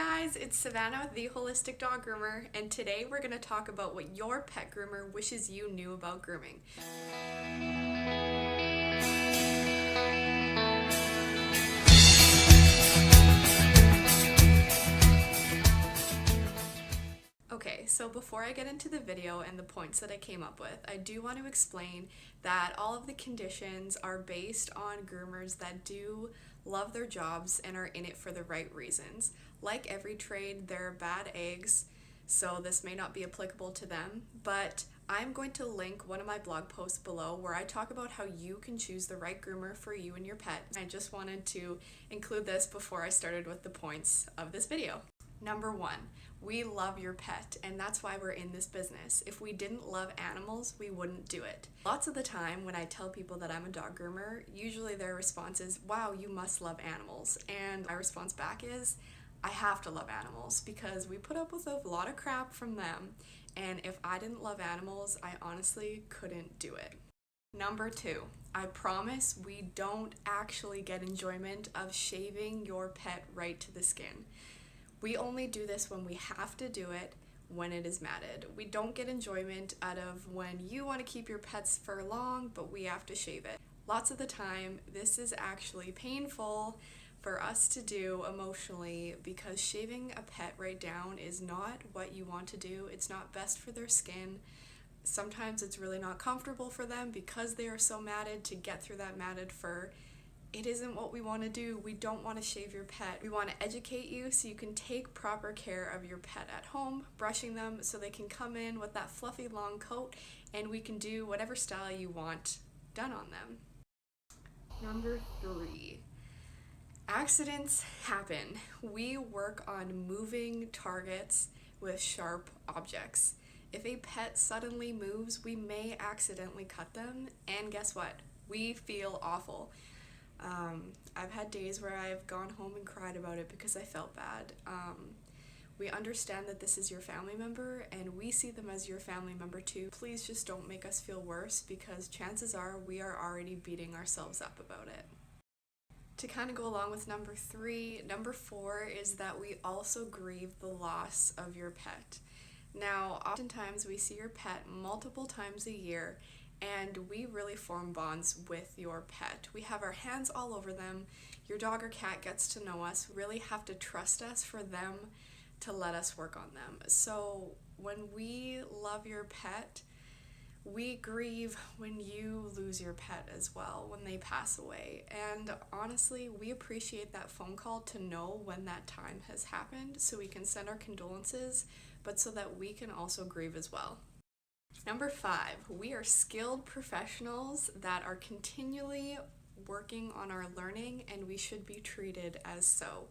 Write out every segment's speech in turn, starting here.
guys, it's Savana with The Holistic Dog Groomer, and today we're going to talk about what your pet groomer wishes you knew about grooming. Okay, so before I get into the video and the points that I came up with, I do want to explain that all of the conditions are based on groomers that do love their jobs and are in it for the right reasons. Like every trade, there are bad eggs, so this may not be applicable to them, but I'm going to link one of my blog posts below where I talk about how you can choose the right groomer for you and your pet. I just wanted to include this before I started with the points of this video. Number 1, we love your pet, and that's why we're in this business. If we didn't love animals, we wouldn't do it. Lots of the time when I tell people that I'm a dog groomer, usually their response is, wow, you must love animals. And my response back is, I have to love animals because we put up with a lot of crap from them, and if I didn't love animals, I honestly couldn't do it. Number 2, I promise we don't actually get enjoyment of shaving your pet right to the skin. We only do this when we have to do it, when it is matted. We don't get enjoyment out of when you want to keep your pet's fur long, but we have to shave it. Lots of the time, this is actually painful for us to do emotionally because shaving a pet right down is not what you want to do. It's not best for their skin. Sometimes it's really not comfortable for them because they are so matted to get through that matted fur. It isn't what we want to do. We don't want to shave your pet. We want to educate you so you can take proper care of your pet at home, brushing them so they can come in with that fluffy long coat and we can do whatever style you want done on them. Number 3, accidents happen. We work on moving targets with sharp objects. If a pet suddenly moves, we may accidentally cut them, and guess what? We feel awful. I've had days where I've gone home and cried about it because I felt bad. We understand that this is your family member and we see them as your family member too. Please just don't make us feel worse because chances are we are already beating ourselves up about it. To kind of go along with number 3, number 4 is that we also grieve the loss of your pet. Now, oftentimes we see your pet multiple times a year and we really form bonds with your pet. We have our hands all over them. Your dog or cat gets to know us, really have to trust us for them to let us work on them. So when we love your pet, we grieve when you lose your pet as well, when they pass away. And honestly, we appreciate that phone call to know when that time has happened so we can send our condolences, but so that we can also grieve as well. Number 5, we are skilled professionals that are continually working on our learning and we should be treated as so.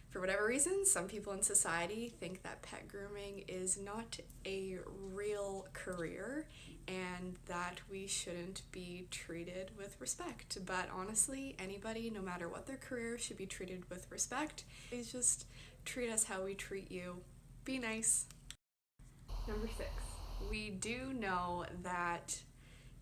For whatever reason, some people in society think that pet grooming is not a real career and that we shouldn't be treated with respect. But honestly, anybody, no matter what their career, should be treated with respect. Please just treat us how we treat you. Be nice. Number 6, we do know that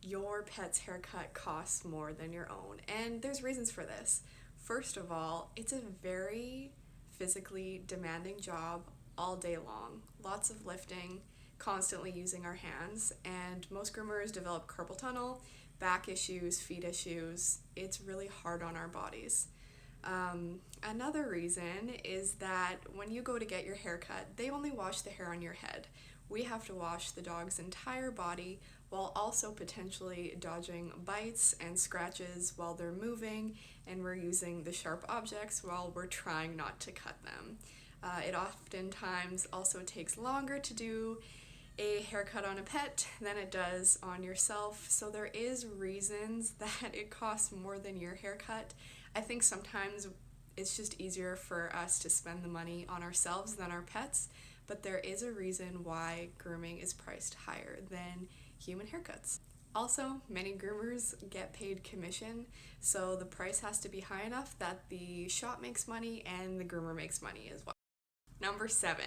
your pet's haircut costs more than your own, and there's reasons for this. First of all, it's a very physically demanding job all day long. Lots of lifting, constantly using our hands, and most groomers develop carpal tunnel, back issues, feet issues. It's really hard on our bodies. Another reason is that when you go to get your hair cut, they only wash the hair on your head. We have to wash the dog's entire body while also potentially dodging bites and scratches while they're moving, and we're using the sharp objects while we're trying not to cut them. It oftentimes also takes longer to do a haircut on a pet than it does on yourself, so there is reasons that it costs more than your haircut. I think sometimes it's just easier for us to spend the money on ourselves than our pets, but there is a reason why grooming is priced higher than human haircuts. Also, many groomers get paid commission, so the price has to be high enough that the shop makes money and the groomer makes money as well. Number 7.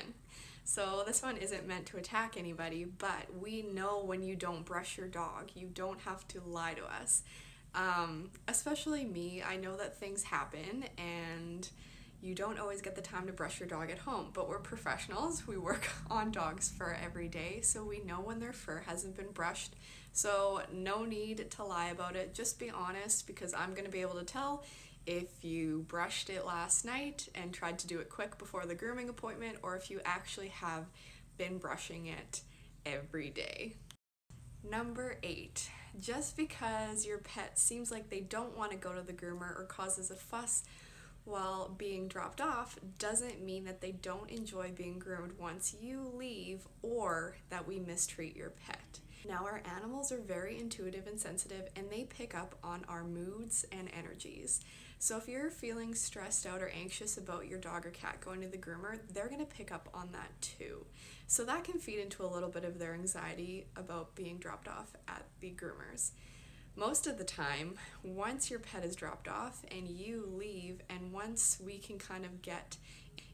So this one isn't meant to attack anybody, but we know when you don't brush your dog. You don't have to lie to us. Especially me, I know that things happen and you don't always get the time to brush your dog at home, but we're professionals. We work on dogs fur every day, so we know when their fur hasn't been brushed. So no need to lie about it. Just be honest, because I'm going to be able to tell if you brushed it last night and tried to do it quick before the grooming appointment, or if you actually have been brushing it every day. Number 8, just because your pet seems like they don't want to go to the groomer or causes a fuss while being dropped off doesn't mean that they don't enjoy being groomed once you leave, or that we mistreat your pet. Now, our animals are very intuitive and sensitive, and they pick up on our moods and energies. So if you're feeling stressed out or anxious about your dog or cat going to the groomer, they're going to pick up on that too. So that can feed into a little bit of their anxiety about being dropped off at the groomers. Most of the time, once your pet is dropped off and you leave, and once we can kind of get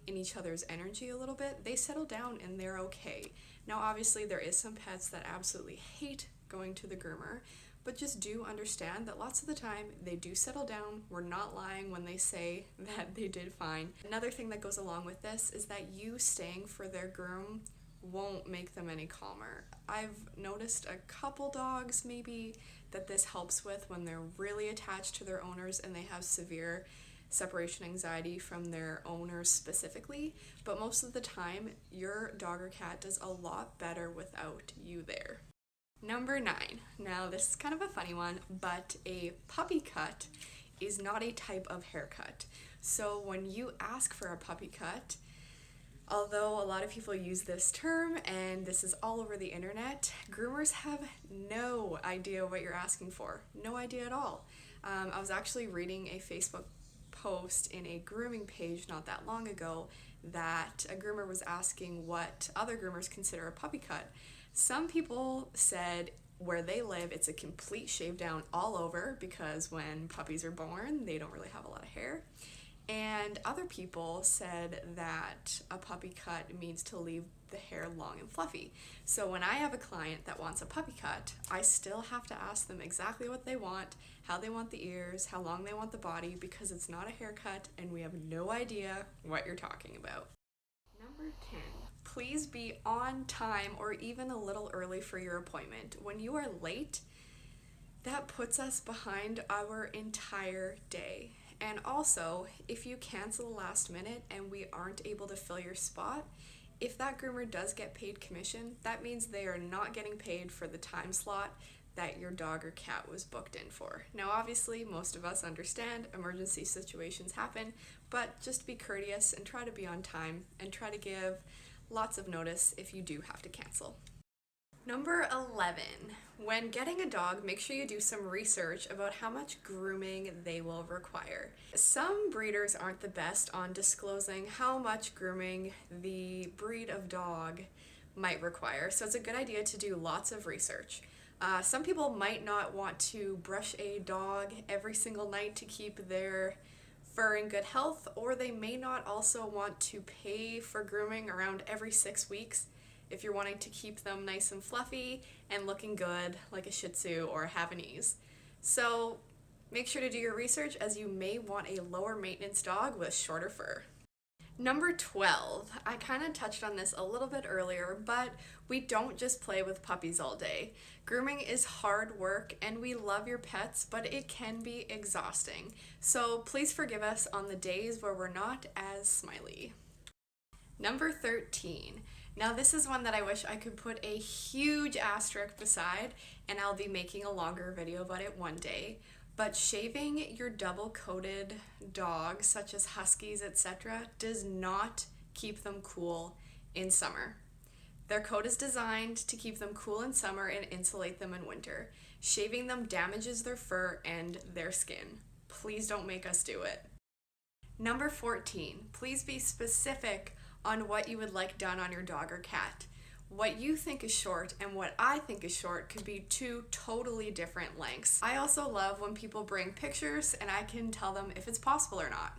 in each other's energy a little bit, they settle down and they're okay. Now, obviously, there is some pets that absolutely hate going to the groomer, but just do understand that lots of the time they do settle down. We're not lying when they say that they did fine. Another thing that goes along with this is that you staying for their groom won't make them any calmer. I've noticed a couple dogs maybe that this helps with when they're really attached to their owners and they have severe separation anxiety from their owners specifically, but most of the time your dog or cat does a lot better without you there. Number 9. Now, this is kind of a funny one, but a puppy cut is not a type of haircut. So when you ask for a puppy cut, although a lot of people use this term and this is all over the internet, groomers have no idea what you're asking for. No idea at all. I was actually reading a Facebook post in a grooming page not that long ago that a groomer was asking what other groomers consider a puppy cut. Some people said where they live it's a complete shave down all over, because when puppies are born they don't really have a lot of hair. And other people said that a puppy cut means to leave the hair long and fluffy. So when I have a client that wants a puppy cut, I still have to ask them exactly what they want, how they want the ears, how long they want the body, because it's not a haircut and we have no idea what you're talking about. Number 10. Please be on time or even a little early for your appointment. When you are late, that puts us behind our entire day. And also, if you cancel last minute and we aren't able to fill your spot, if that groomer does get paid commission, that means they are not getting paid for the time slot that your dog or cat was booked in for. Now, obviously, most of us understand emergency situations happen, but just be courteous and try to be on time and try to give lots of notice if you do have to cancel. Number 11, when getting a dog, make sure you do some research about how much grooming they will require. Some breeders aren't the best on disclosing how much grooming the breed of dog might require, so it's a good idea to do lots of research. Some people might not want to brush a dog every single night to keep their fur in good health, or they may not also want to pay for grooming around every 6 weeks if you're wanting to keep them nice and fluffy and looking good like a Shih Tzu or a Havanese. So make sure to do your research, as you may want a lower maintenance dog with shorter fur. Number 12, I kind of touched on this a little bit earlier, but we don't just play with puppies all day. Grooming is hard work and we love your pets, but it can be exhausting. So please forgive us on the days where we're not as smiley. Number 13. Now this is one that I wish I could put a huge asterisk beside, and I'll be making a longer video about it one day. But shaving your double-coated dog, such as huskies, etc., does not keep them cool in summer. Their coat is designed to keep them cool in summer and insulate them in winter. Shaving them damages their fur and their skin. Please don't make us do it. Number 14, please be specific on what you would like done on your dog or cat. What you think is short and what I think is short could be two totally different lengths. I also love when people bring pictures and I can tell them if it's possible or not.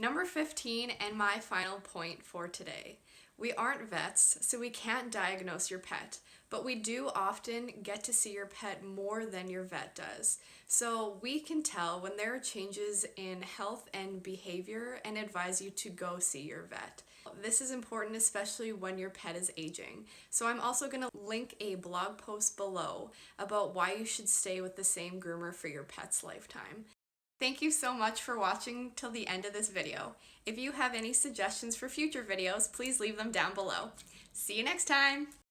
Number 15, and my final point for today. We aren't vets, so we can't diagnose your pet, but we do often get to see your pet more than your vet does. So we can tell when there are changes in health and behavior and advise you to go see your vet. This is important especially when your pet is aging. So I'm also going to link a blog post below about why you should stay with the same groomer for your pet's lifetime. Thank you so much for watching till the end of this video. If you have any suggestions for future videos, please leave them down below. See you next time!